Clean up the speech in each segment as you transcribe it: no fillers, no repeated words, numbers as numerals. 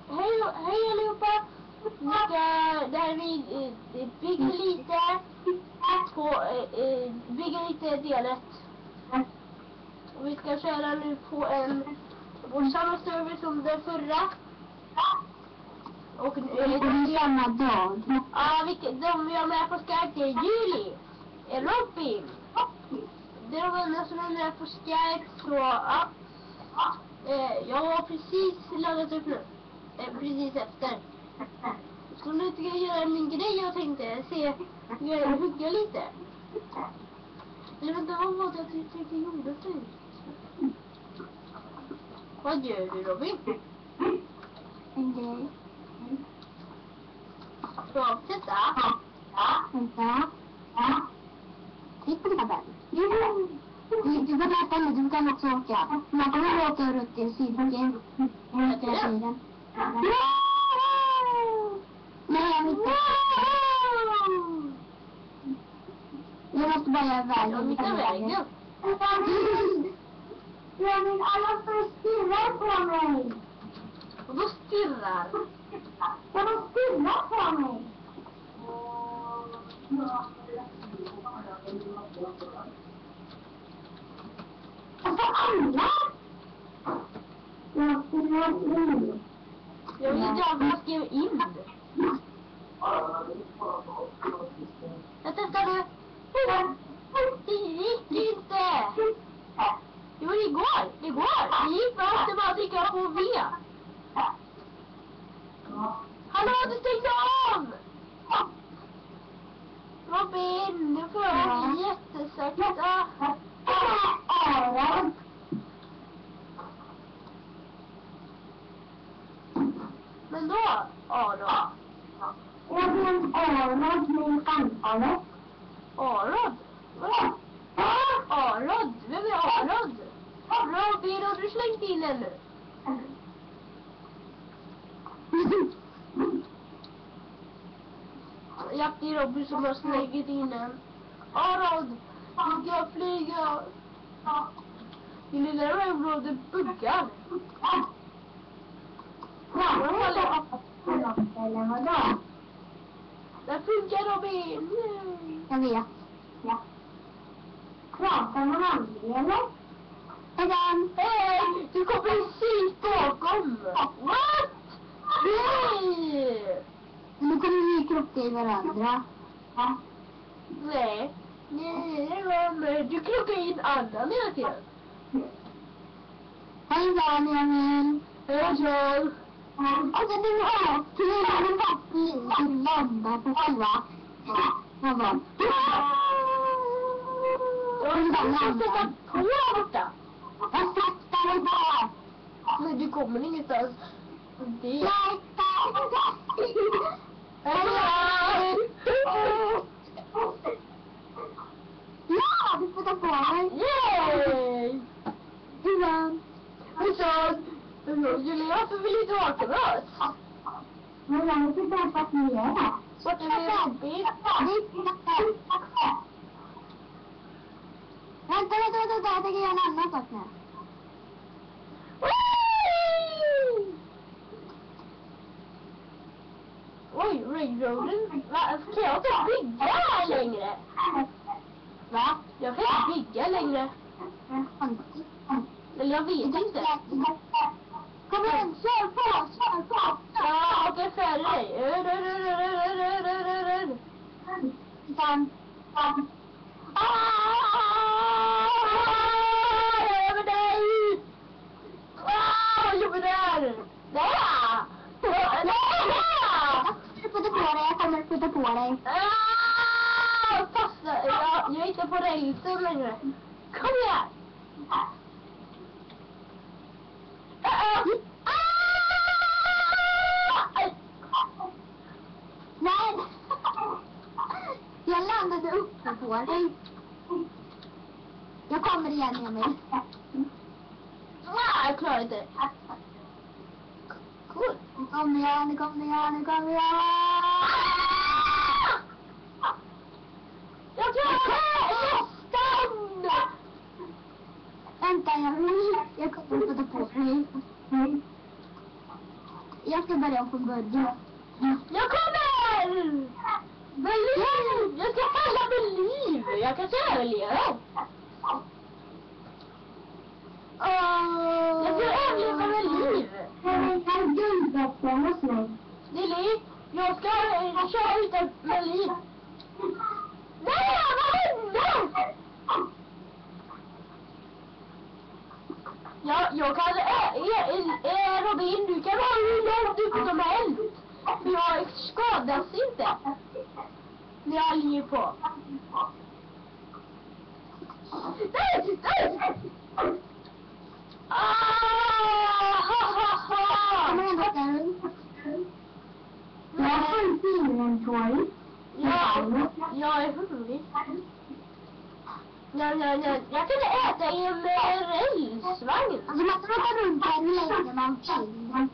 Hej allihopa! Det här är vi bygger lite på bygger lite del 1. Och vi ska köra nu på vår samma server som den förra. Och det är samma dag. Ja, de vi har med på Skype, det är Julie, Robin. Det är de enda som är med på Skype, så ja. Jag har precis laddat upp nu. Precis efter. Så nu ska jag göra min grej, jag tänkte hugga lite. Eller vänta, vad var det jag tänkte gjorde förut? Vad gör du, Robin? En grej. Så, titta. Vänta. Titta på den. Du kan läsa nu, du kan också åka. Man kan åka runt i en cirkel. Hela tiden. Nej, jag vill inte. Jag måste bara göra vägen. Jag hittar vägen. Ja, men alla står stirrar på mig. Och då stirrar. Ja, de stirrar på mig. Alltså alla! Jag stirrar in. Jag vet inte vad jag skrev in. Jag testar nu. Det gick inte. Jo, det går. Det gick, man måste bara trycka på V. Hallå, du stängde av! Robin, nu får jag jättesakta. Men då, Aron. Jag vill en Arnold med anfallet. Arod? Vadå? Arod? Vem är Arod? Robin, har du slängt in ännu? Jag är Robin som har slängt in en. Arod, du ska flyga. Din lilla Robin buggar. Eller vadå? Det funkar, Robin. Jag vet. Ja. Pratar man aldrig, eller? Hej! Du kom precis bakom! What? Nej! Nu kommer vi krocka i varandra. Ja. Nej. Du klockar in annan hela tiden. Hej då, Emil. Hej då. Alltså du är kul att du landar på själva. Vad var? Jag ska sätta på här borta. Jag sätter mig på. Men du kommer ingenstans. Det... Ja, du får ta på mig. Yay! Du vann. Och så... Julia, varför vill inte åka med oss? Men jag vet inte vad ni gör. Vart är det Robin? Vänta, jag tänker göra en annan sak nu. Oj, railroaden. Kan jag inte bygga här längre? Va? Jag kan inte bygga längre. Eller jag vet inte. Kom igen, kör på. Ja, okej, före dig. Över dig! Vad gjorde du där? Där! Jag kommer putta på dig. Passa! Jag är inte på rälsen längre. Kom igen! Nej! Jag landade uppe på dig. Jag kommer igen, Emil. Jag klarar inte. Cool. Nu kommer jag. Jag klarar det! Nästan! Vänta, jag kommer putta på dig. Jag ska börja om från början. Jag kommer! Berlin! Jag ska falla med liv! Jag kanske överlever. Jag ska överleva med liv. Lili, jag ska köra utan med liv. Nej, vad hände? Ja, jag kan... Robin, du kan vara hur långt upp som helst. För jag skadas inte. När jag ligger på. Nej! Kom igen, Håkan. Jag har inte inventory. Jag är hungrig. Jag kan äta i en rälsvagn. Alltså man kan åka runt här hur länge man vill.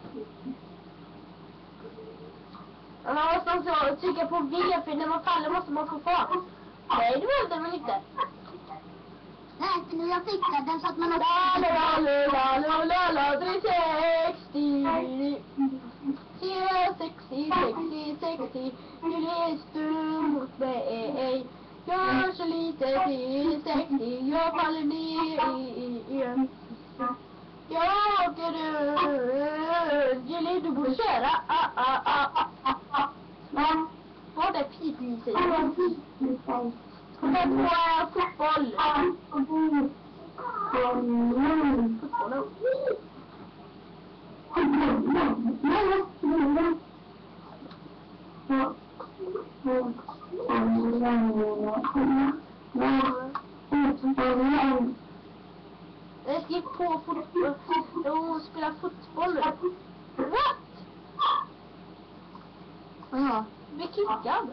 Man måste också trycka på V, för när man faller måste man få fart. Nej, det behövde man inte. Nej, för nu jag fixat den så att man också... La 360. 60. Nu läste du mot mig. Jag så lite till 60. Jag faller ner igen. Jag åker ut. Gillar du borde köra. Vad är piplyset? Kom på fotboll. Jag gick på fotboll och spela fotboll. What? Ja. Vi kickade.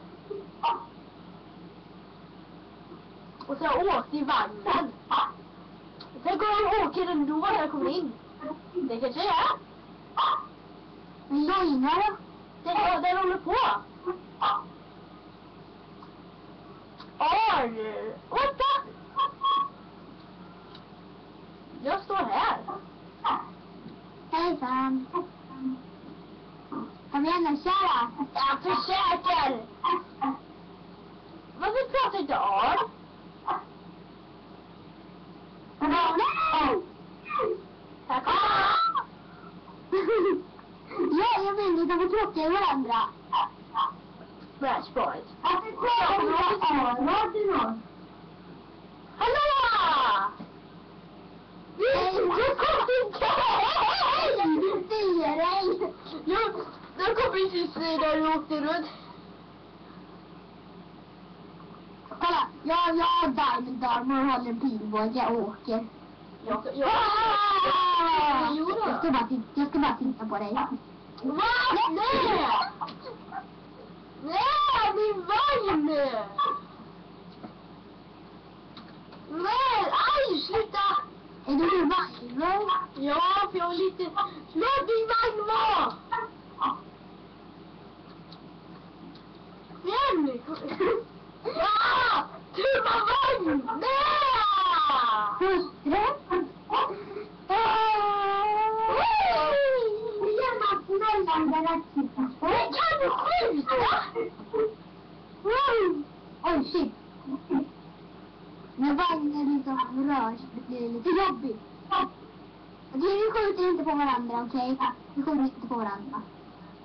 Och så åkte i vagnen. Sen går de åker ändå när jag kommer in. Det kanske är. Men lojnar då? Den håller på. What the? Jag står här. Hejsan. Kom igen nu, köra. Jag försöker. Varför pratar inte Ard? Nej! Här kommer. Ja, jag vill inte få tråkiga i varandra. Matchpoint. Hallå! Jag kom inte! Du styr dig. Jag kom precis där och åkte runt. Kolla, jag har diamond armor och håller pilbåge. Jag åker. Jag ska bara titta på dig. Va? Nej! Nej, min vagn! Nej, aj, sluta! Är du ur vagnen? Ja, för jag är lite... Låt din vagn vara! Igen! Ja! Tumma vagn! Nej! Hustru? Men kan du skjuta? Oj, shit. När vagnen liksom rör sig blir det lite jobbigt. Vi skjuter inte på varandra, okej? Vi skjuter inte på varandra.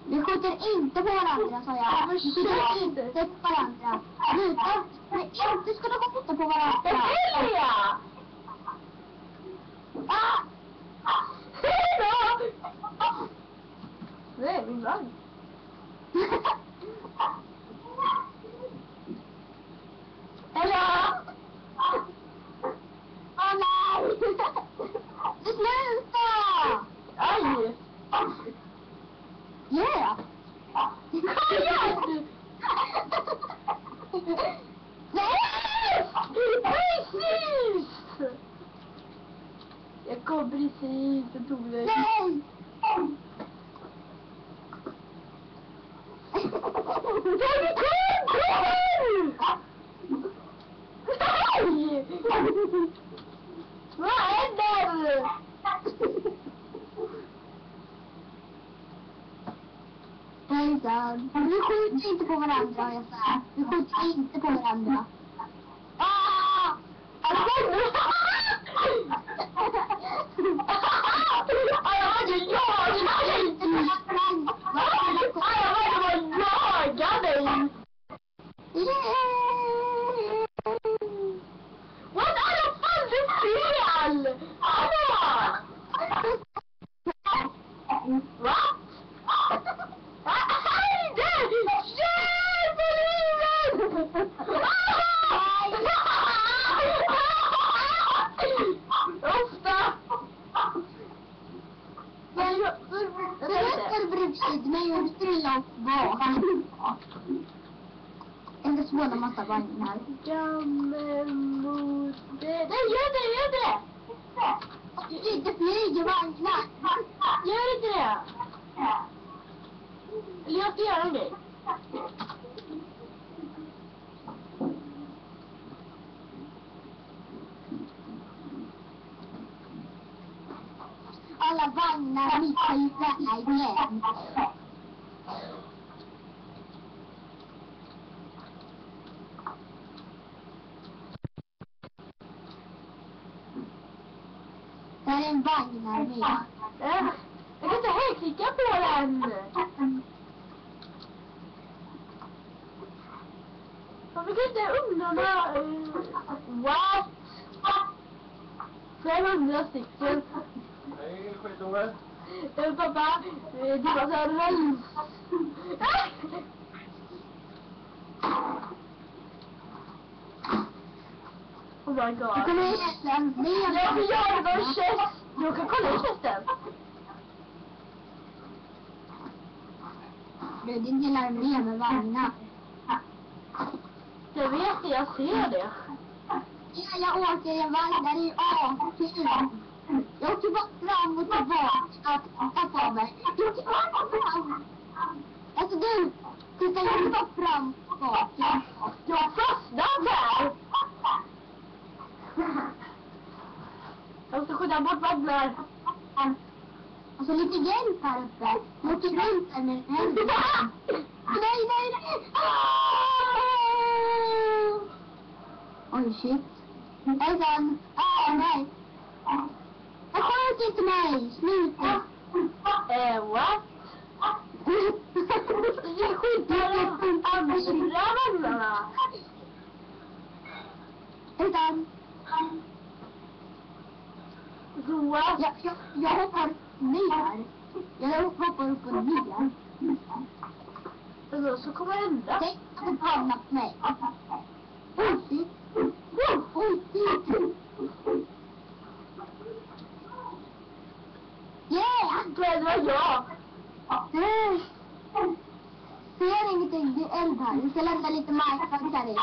Vi skjuter inte på varandra, sa jag. Vi skjuter inte på varandra. Sluta! Men inte ska du skjuta på varandra. Det vill jag! Hej då! Nej, min vagn. Hallå! Åh nej! Sluta! Aj! Yeah! Kom igen! Nej! Precis! Jag kom precis och tog dig. Nej! Nej! Vad händer? Hejsan. Vi skjuter inte på varandra, jag sa. Vi skjuter inte på varandra. En svåra massa vagnar. Gammelmode. Nej, gör det! Det flyger vagnar. Gör inte det? Eller jag ska göra en grej. Alla vagnar missar ju vägen. Det är en vagn här med. Jag kan inte klicka på den. Varför kan inte ungarna... What? 500 stycken. Nej, skitunge. Pappa, det var så här räls. Oh my god. Du kommer egentligen med. Jag vill göra någon chest. Du kan kolla i chesten. Du, din hela armé med vagnar. Jag vet det, jag ser det. Ja, jag åker i en vagn där i A4. Jag åker bara fram och tillbaka. Tappa av mig. Jag åker bara fram. Alltså du, titta, jag åker bara fram och bak. Jag har fastnat här. Jag måste skjuta bort vagnar. Alltså lite hjälp här uppe. Jag åker runt här med en händ. Nej. Oj, shit. Hejsan. Nej. Jag sköt inte mig. Sluta. What? Jag skjuter andra vagnarna. Hejsan. What? Jag hoppar ner. Jag hoppar upp och ner. Så kommer det ändra. Tänk att du hamnat på mig. Oj, shit. Yeah! Det var jag. Ser ingenting, det är eld här. Vi ska lämna lite markfakt här i.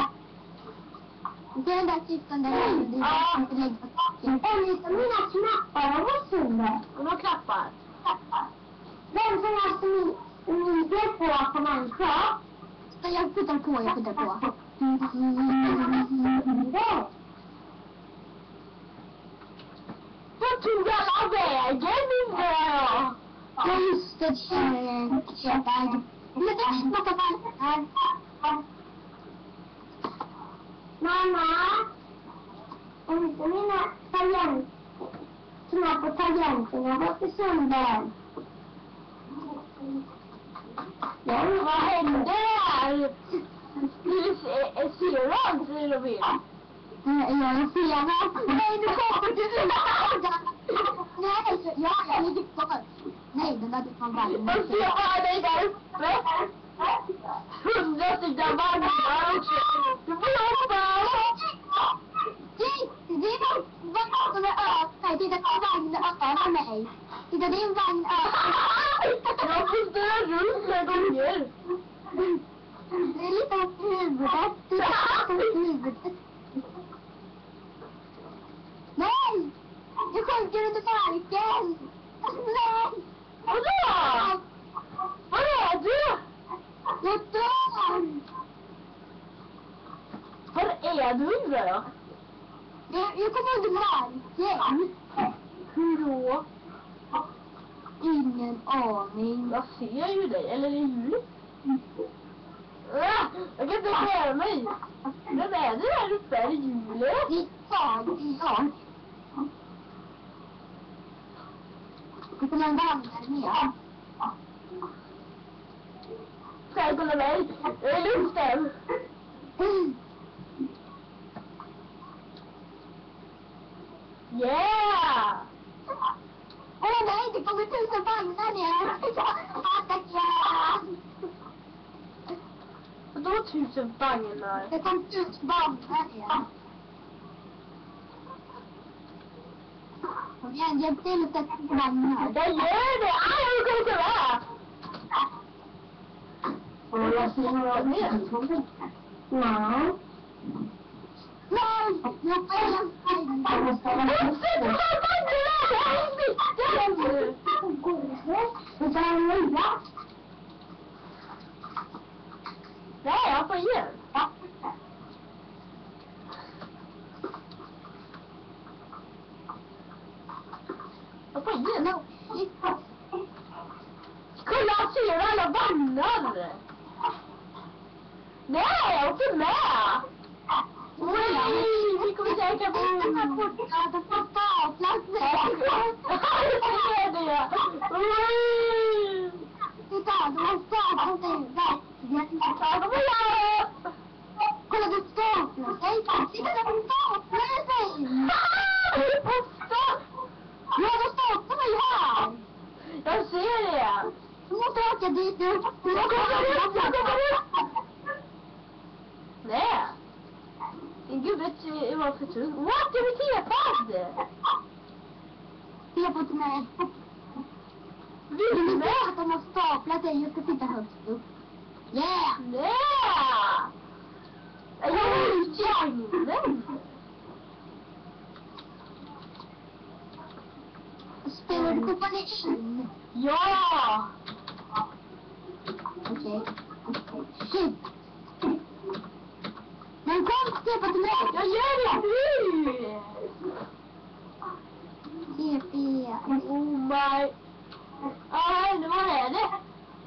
Vi ser den där kistan där i. Det är inte lägg på tacken. Lite mina knappar var sönder. Och de klappar. Vem som har smidit på människa? Jag puttar på. Vad tog alla vägen nu? Ja, just det. Köpag. Men det är inte massa vallar. Mamma. Om inte mina knapp på tangenterna var för sönder. Ja, vad hände här? Ser du allt, Robin? Jag ser att... Nej, nu kommer du! Nej, jag ligger kvar. Nej, den där fan vagnen. Jag ser bara dig där uppe. 100 stycken vagnar också. Du får hoppa. Det är en vagn som är öppnad. Titta, det är en vagn över mig. Titta, det är en vagn över. Jag får ställa runt några gånger. Det är lite åt huvudet. Det är lite åt huvudet. Nej! Jag sjunker under marken! Nej! Vadå? Var är du? Jag dör! Var är du, undrar jag? Jag kommer under marken. Hur då? Ingen aning. Jag ser ju dig, eller är det ljus? Jag kan inte röra mig. Men är det där uppe? Är det hjulet? Det är tag. Det kommer en vandrar ner. Ska jag kolla mig? Jag är i luften. Yeah! Åh nej, det kommer 1000 vagnar ner. Attackerar! Vadå 1000 vagnar? Det kom 1000 vagnar ner. Kom igen, hjälp till att sätta på vagnar. Jag gör det! Aj, jag kommer kolla! Jag ser några mer. Ja. Nej, jag får en färg. Jag måste ha vagnarna! Jag är mitten! Nej, jag får igen. Jag får igen. Kolla, jag ser alla vagnar! Nej, jag åker med! Nej, vi kommer säkert bo! Jag får staplas. Jag ser det! Titta, de har staplat sig. Ja, de vill jag! Kolla, de staplar sig. Titta, de staplar sig. Ja, de staplar sig här. Jag ser det! Du måste åka dit nu. Jag kommer upp! Nej! Gud, vet du vad för tur? What? Jag blir tepad! Jag får inte med. Vill du med? Att de har staplat sig. Jag ska sitta högst upp. Yeah! Nej! Jag är i vagnen! Spelar du kompani in? Ja! Okej. Shit. Men kom, stepa till mig. Jag gör det nu! TP. Oh my... nu vad är det?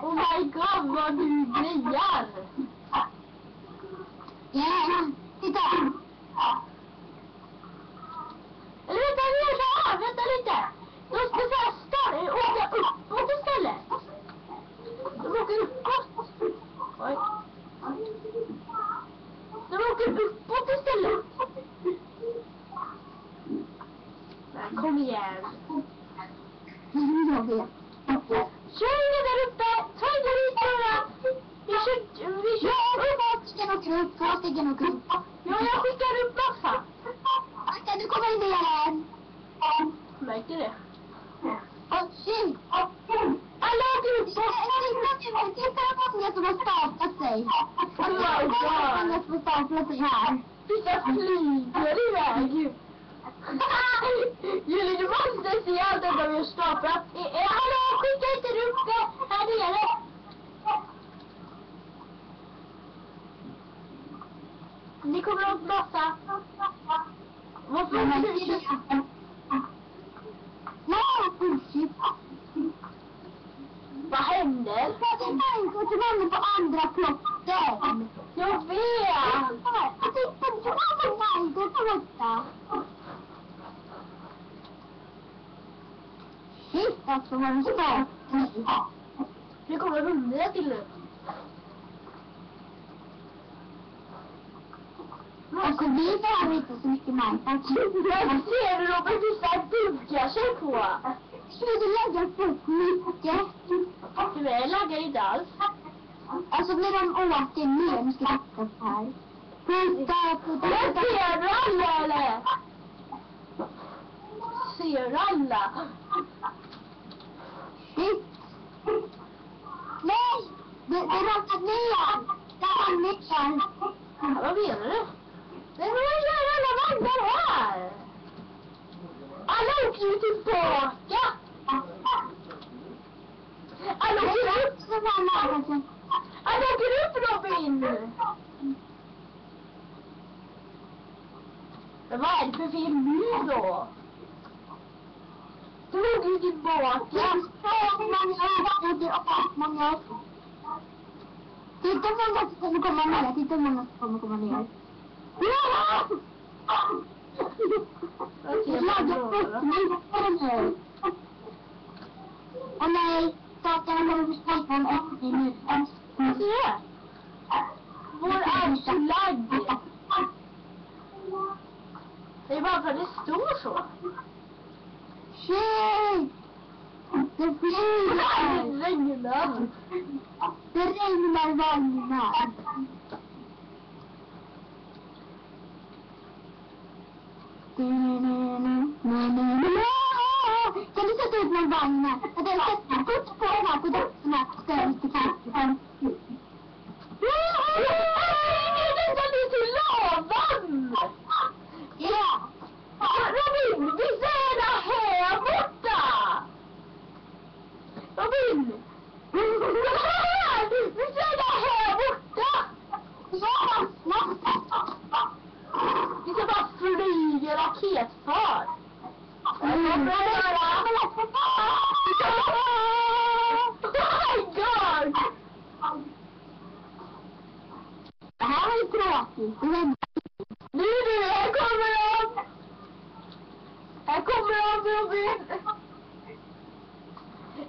Oh my god, vad du grejar! Yeah. Titta. Eller vänta, vi gör så här, vänta lite! De ska åka uppåt istället! De åker uppåt! Oj. De åker uppåt istället! Nej, kom igen! Jag vet. Kör inga där uppe! Ta inga dit bara! Vi kör upp! Två stycken åker upp. Ja, jag skickar upp massa! Akta, du kommer ner igen. Märker det? Och shit. Alla åker upp! Titta på många som har staplat sig. Oh my god! Många som har staplat sig här. Vissa flyger iväg! Julie, du måste se allt detta vi har staplat. Hallå, skicka inte upp det här nere! Ni kommer att massa. Varför är det inte? Nej, shit. Vad händer? Det är människor som håller på andra plotten. Jag vet! Titta, det var människor på detta. Shit, alltså vad det står. Nu kommer 100 till nu. Alltså vi behöver inte så mycket marknad. Jag ser du Robert, vissa buggar sig på. Skulle du lägga på mycket? Tyvärr laggar inte alls. Alltså när de åker ner, nu ska jag titta på här. Putta. Jag ser du alla eller? Ser du alla? Shit. Nej! Det rasar ner! Där är ner. Vad menar du? Nej, men vad gör alla vagnar här? Alla åker ju tillbaka! Alla åker upp! Alla åker upp, Robin! Men vad är det för fel nu då? Du åker ju tillbaka! Titta hur många som kommer komma ner. Titta hur många som kommer komma ner. Ja! Åh nej, stakarna kommer försvinna om 1 minut. Se det! Vår arvslagg! Det är bara för att det står så. Shit! Det flyger! Det regnar. Det regnar vagnar. Kan du sätta ut någon vagn här? Jag har sett kort på den här på dödsarna. Ställs till kanten. Det är till lavan! Ja! Robin, vi ser det här borta! Robin! Vi ser det här borta! Ja! Vi ska bara flyga raketfart. Jag kommer att göra... Oh my god! Det här var ju tråkigt. Nu, här kommer de! Här kommer de, Robin!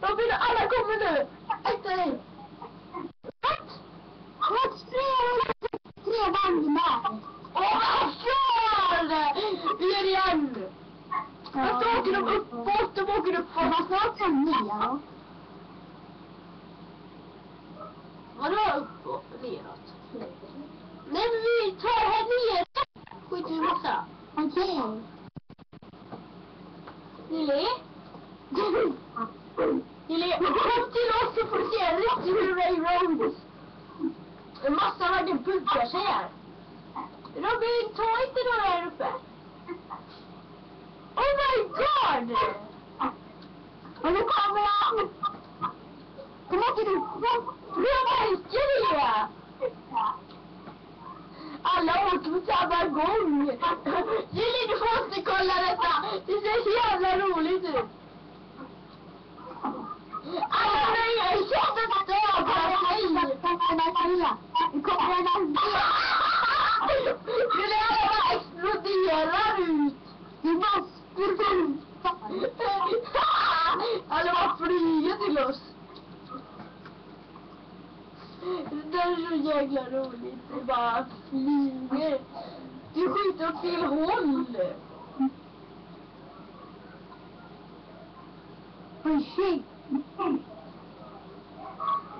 Robin, alla kommer nu! Akta dig! Vad? Tre vagnar. Åh, god! Vi gör det igen! Och så åker de uppåt, de åker uppåt. Vad snart kan neråt? Vadå uppåt? Neråt? Nej, men vi tar här nere. Skit i massa. Okej. Lille? Lille, kom till oss så får du se en riktig railroad. En massa vagnar buggar sig här. Robin, ta inte några här uppe. Oh my god! Och nu kommer han. Kom åker du. Jag älskar det! Alla åker på samma gång. Lille, du måste kolla detta. Det ser så jävla roligt ut. Alla nöjer i käften stövar sig. Nu kommer den här. Lille, alla bara exploderar ut. Du bara sprutar. Alla bara flyger till oss. Det är så jävla roligt. Det bara flyger. Du skjuter åt fel håll. Oj, shit.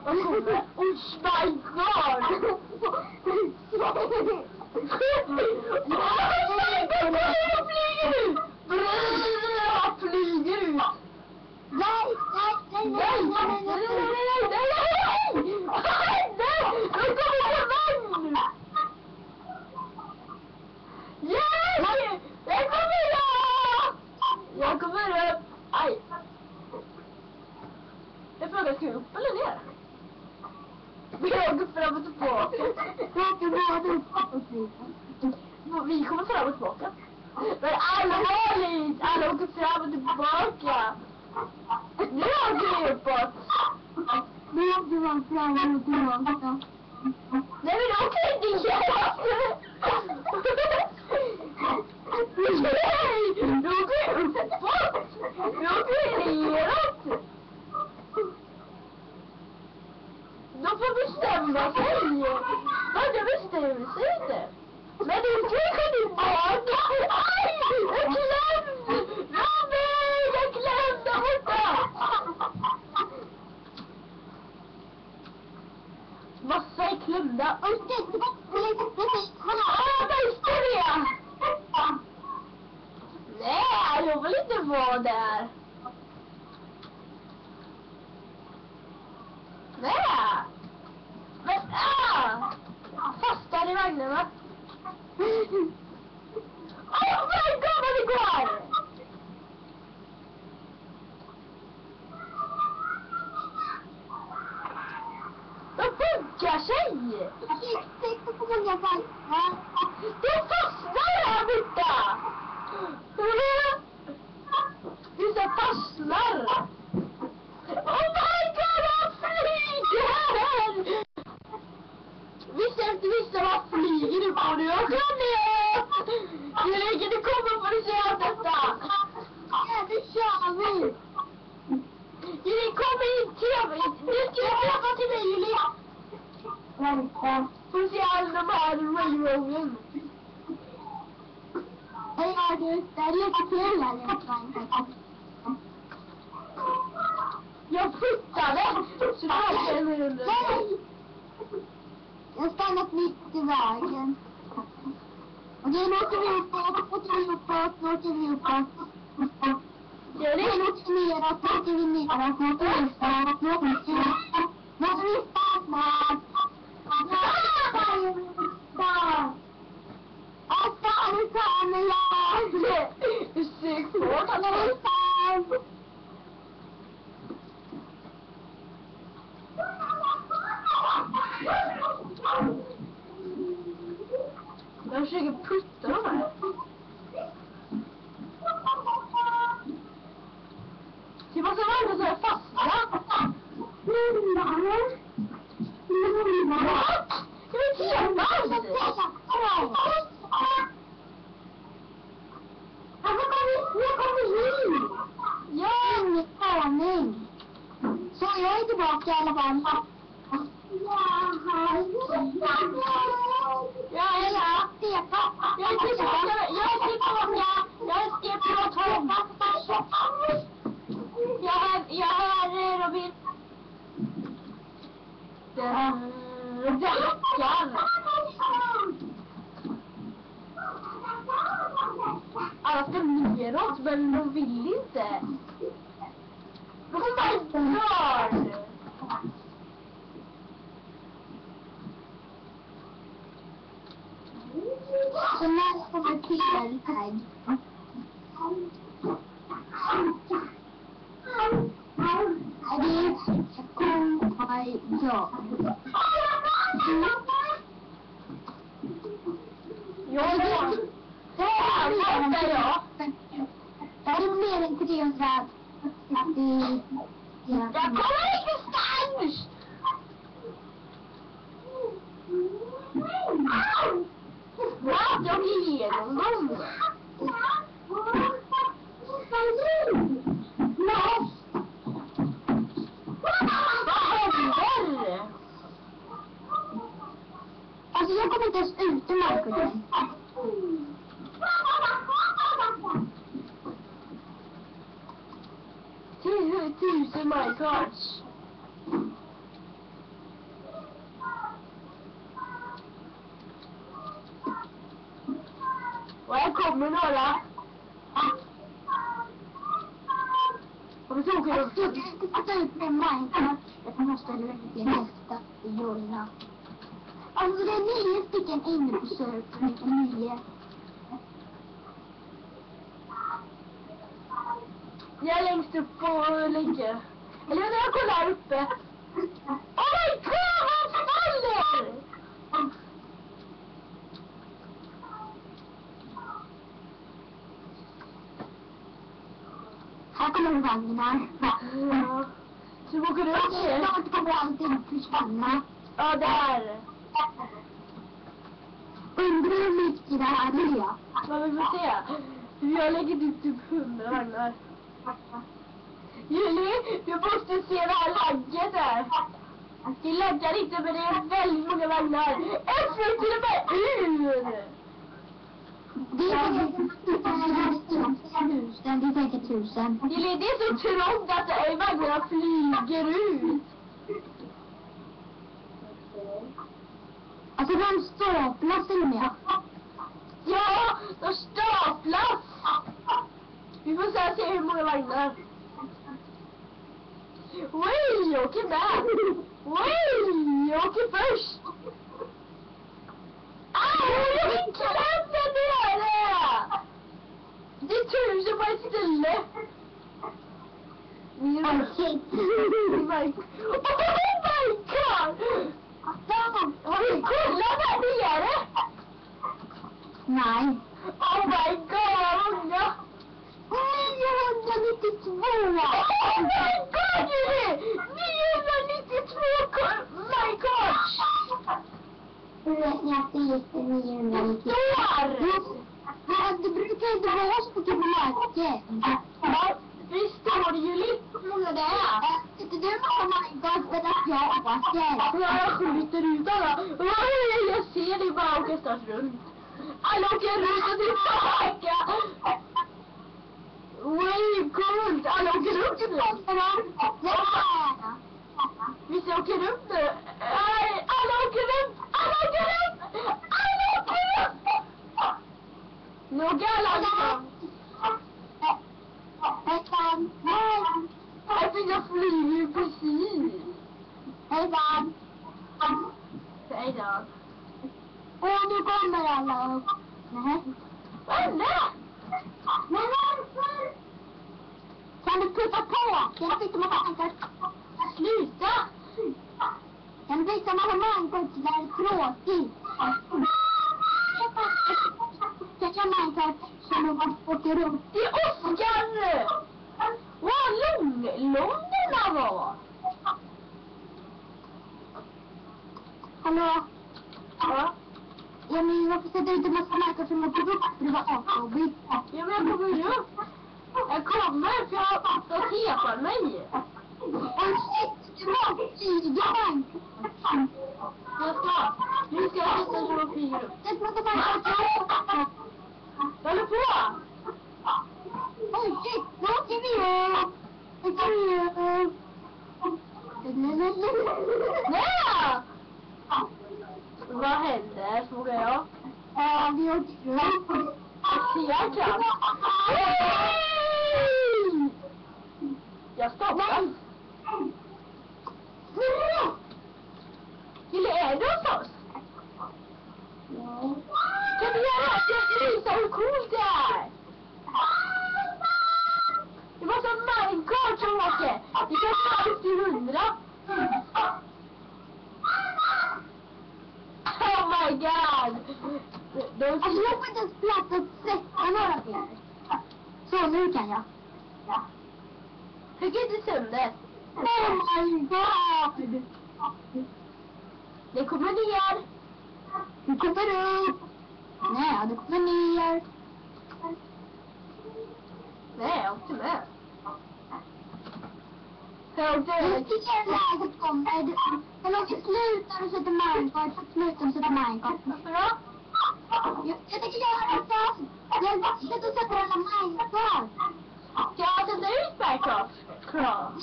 Vad kommer? Oh my god! Oh my god! Jag flyger ut! Jag flyger ut! Nej, nej, nej, Nej! nej, Nej! nej, Nej! Nej! Nej! Jag kommer på vagn! Yes! Jag kommer upp! Jag kommer upp! Aj! Jag frågar, ska jag upp eller ner? Vi åker fram och tillbaka. Vi kommer fram och tillbaka. Men allvarligt! Alla åker fram och tillbaka. Nu åker vi uppåt. Nu åker man fram och tillbaka. Nej, men då åker inte neråt. Nej! Nu åker vi uppåt. Nu åker vi neråt. De får bestämma sig. De bestämmer sig inte. Men du kan tillbaka. Aj! Jag klämde! Robin! Jag klämde borta! Massa är klämda. Oj, det Victoria! Nej, jag vill inte vara där. Nej! Men fastnar i vagnarna. Oh my god, vad det går! De buggar sig! Titta på många vagnar. De fastnar här borta! Vissa fastnar! Oh my god, de flyger! Och nu åker jag ner! Julie, du kommer för att säga detta! Ja, det kör vi! Julie, kom in till mig! Nu ska jag träffa till dig, Julie! Vänta. Får se alla de här railroaden. Hej, Marcus. Det är lite kul här i Jag flyttade! Så jag är mig under. Nej! Jag har stannat mitt i vägen. Okej, nu åker vi uppåt, nu åker vi uppåt, nu åker vi uppåt. Julie, Nu åker vi neråt, nu åker vi neråt, nu åker vi uppåt, nu åker vi uppåt. Nu åker vi uppåt. Nu kommer jag! du sug fort. Jag försöker putta dem här. Det måste vara något så här fastna. What? Ska vi träffas? Jag har ingen aning. Så jag är tillbaka i alla fall. Jag är här. Jag är tillbaka. Jag skrev på Tom. Jag är Robin. Det hackar. Alla ska neråt, men de vill inte. Oh my god! Så när kommer till här? Det är mer än 300. Jag kommer ingenstans! Vad? Jag blir igenom dem. Vad händer? Alltså jag kommer inte ens ut ur marken. Tusen Minecrafts. Och här kommer några. Och så åker Jag ska inte ut med Minecraft. Jag måste lägga nästa i jorden. Alltså det är 9 stycken inne på servern. 9. Jag är längst upp och ligger. Eller jag kollar här uppe. Oh my god, vad faller! Här kommer vagnar. Ja. Så åker du upp ner? Snart kommer allting försvinna. Ja, där. Undrar hur mycket det här är jag. Men vi får se. Jag lägger ut typ 100 vagnar. Julie, du måste se det här lagget där. Det laggar inte, men det är väldigt många vagnar. En flytt till och med ur! Det är säkert 1000. Julie, det är så trångt att vagnarna flyger ut. Alltså de staplas till och med. Ja, de staplas. Vi får se hur många vagnar. Oj, jag åker med. Oj, jag åker först. Jag vill klämma nere. Det är 1000 på ett ställe. Oh shit. Oh my god. Har du kollat där nere? Nej. Oh my god, vad många. 992! Oh my god, Julie! 992 Minecraft! Jag fick 990. Men det brukar inte vara så mycket på marken. Ja, visst står det ju lite många där. Tycker du om Minecraft för att jag åker? Jag skjuter ut alla. Jag ser det bara och kastas runt. Alla åker runt och tillbaka. Way coolt. Alla åker upp nu. Visst jag åker upp nu. Alla åker upp. Alla åker upp. Alla åker upp. Nu åker alla upp. Jag flyger ju precis. Hejsan. Säg då. Och nu kommer alla upp. Nej. Vad hände? Men varför? Kan du putta på? Kan du fixa massa Minecraft? Sluta! Kan du fixa massa Minecraft så där är tråkigt? Jag kan Minecraft så man åker upp. Det är Oskar! Vad lång den var! Hallå? Ja, Ja, men varför sätter du inte massa Minecraft som åker upp? För det var avjobbigt. ja men jag kommer ju upp. Jag kommer för jag tepar mig. Och shit, du var flyga Minecraft. Jag ska. Nu ska jag visa hur jag flyger upp. Det pratar Minecraft. Jag håller på! Oj, shit, nu åker vi upp. Nu åker vi upp. Nej! Vad händer, frågar jag. Ja, vi åker upp. Jag kan. Jag stoppar. Eller är det hos oss? Kan du göra att jag visar hur coolt det är? Det var som Minecraft som åker. Det kan ta upp till 100. Oh my god! Alltså jag får inte ens plats att sätta några fler. Så, nu kan jag. Hur kan inte sönder? Oh my god! Det kommer ner. Du kommer upp. Nej, du kommer ner. Nej, jag åkte med. Jag åkte Du med. ser läget kommer. Men om vi slutar och sätter Minecraft, så slutar och sätter Minecraft. Varför då? Jag tänker göra det fast. Jag sitter och sätter alla Minecraft. Ska jag sätta ut Minecraft? Klart.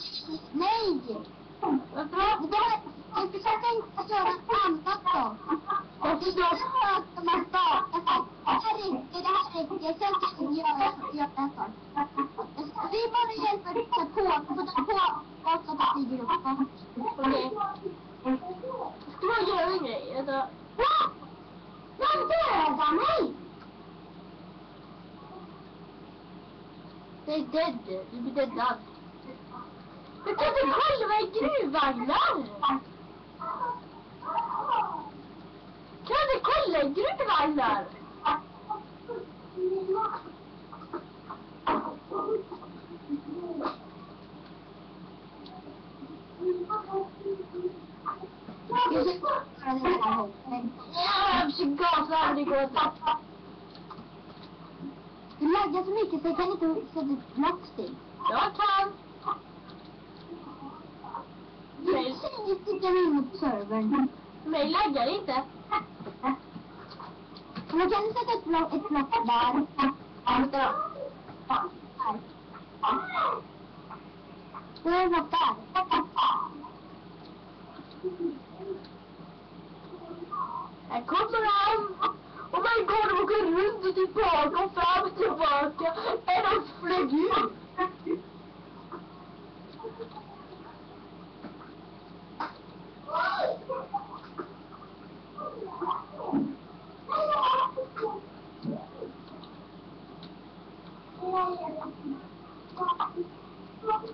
Nej! Varför då? Jag försöker inte göra ett annat då. Varför Det då? är att man startar. Det här räcker. Sen kan vi göra en sak. Vi bara hjälper på och så att vi stiger upp. Okej. Ska man göra en grej? Alltså, De dödar mig! det är dead. Du blir deadad. Du kan inte kolla i gruvvagnar! Kan du kolla i gruvvagnar? Ja, jag försöker gasa, men det går inte. Du laggar så mycket så jag kan inte sätta ett blocksteg. Jag kan. Du sticker in mot servern. Mig laggar inte. Men kan du sätta ett block där? Vänta då. Här. Då är det block där. Här kommer han. Oh my god, de åker runt och tillbaka och fram och tillbaka. Är de flög ut?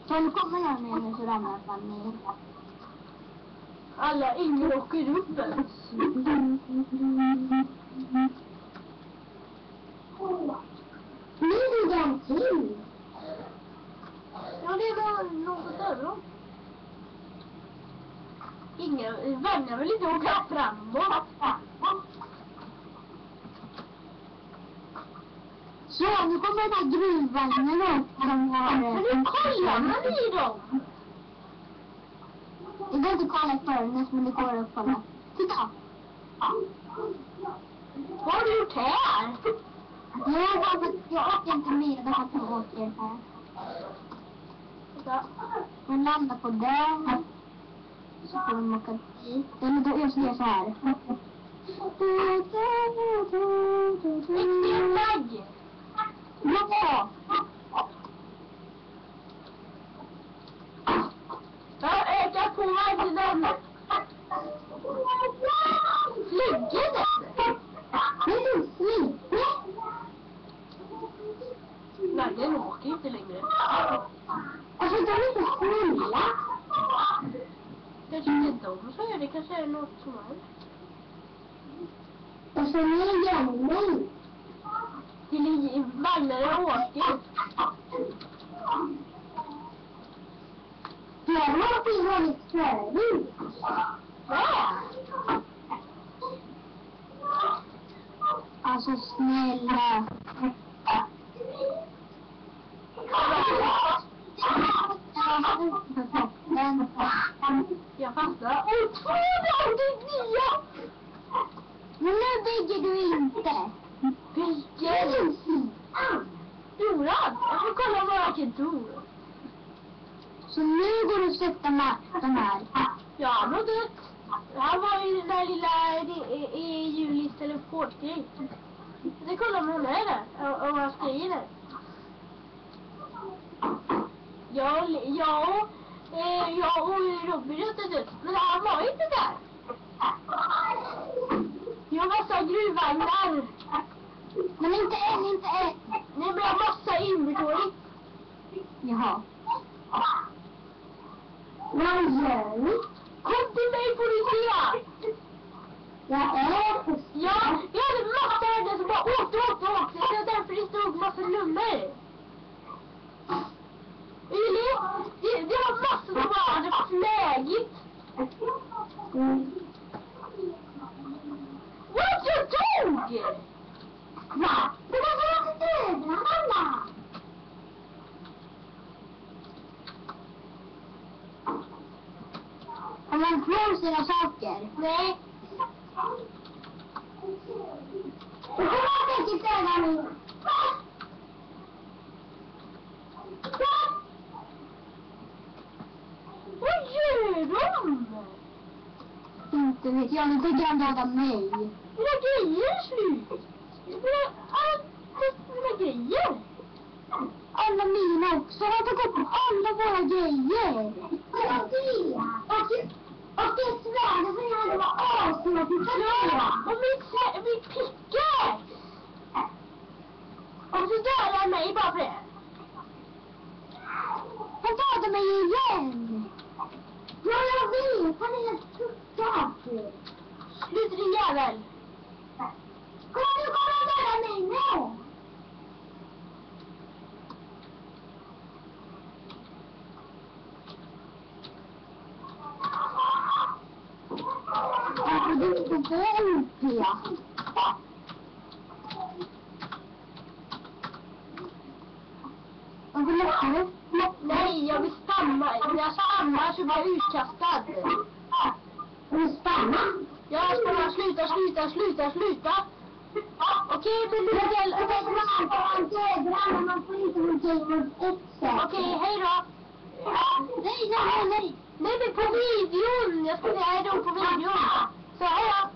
Så nu kommer jag ner så ramlar jag ner. Alla ingen åker upp ens. Nu ligger en till. Ja, det var något över. Ingen vagnar vill inte åka framåt. Så, nu kommer den här gruvvagnen upp. De har... Men nu kollar man i dem. Det går inte att kolla förrän, men det går att kolla. Titta! Vad har du gjort här? Jag åker inte med, därför att jag åker här. Så. Man landar på den. Så får man åka dit. Eller då jag ser så här. Extrem flagg. Bra! Jag ökar på vagnen. Flyger den? Vagnen åker inte längre. Alltså de är inte snälla. Jag tycker inte om så är det kanske är något som är. Och så är järnväg. Till vagnen åker. Jag har inte varit förut. Vad? Alltså snälla. Jag fattar. Åh, 289! Men nu bygger du inte. Bygger? Joran, jag får kolla vad jag kan tro. Så nu går du och sätta de här. Ja, han var dött. Han var ju den där lilla Julis teleportgrej. Det kollar man med där. Och vad skriver där. Jag och Robin är dött. Men han var inte där. Jag har massa gruvvagnar. Men inte än. Nej, men jag har massa inventory. Jaha. Vad gör du? Kom till mig får du se. Jag är på Ja, jag hade massa vagnar som bara åkte. Det är därför det stod massa nummer. Eli, det var massor som bara hade flagit. What you dog? Va? Men det var inte döda alla. Om man får sina saker. Nej. Då får man säkert döda mig. Vad gör de? Inte vet jag, nu tänker han döda mig. Mina grejer är slut. Mina grejer. Alla mina också. Han tog upp alla våra grejer. Och det svärdet som jag hade var asigt. Och mitt pickaxe. Och så dödade han mig bara för det. Han dödade mig igen. Ja, jag vet. Han är helt tuckad. Sluta din jävel. Kom nu, kom och döda mig nu. Varför du inte vänta? Varför lättar du? Nej, jag vill stanna. Jag sa annars så blir jag utkastad. Du stannar. Jag ska sluta. Okej, men nu gäller... Man får inte gå in mot exet. Okej, hej då. Nej. Nej, men på videon. Jag ska säga hej då på videon. Så hej då.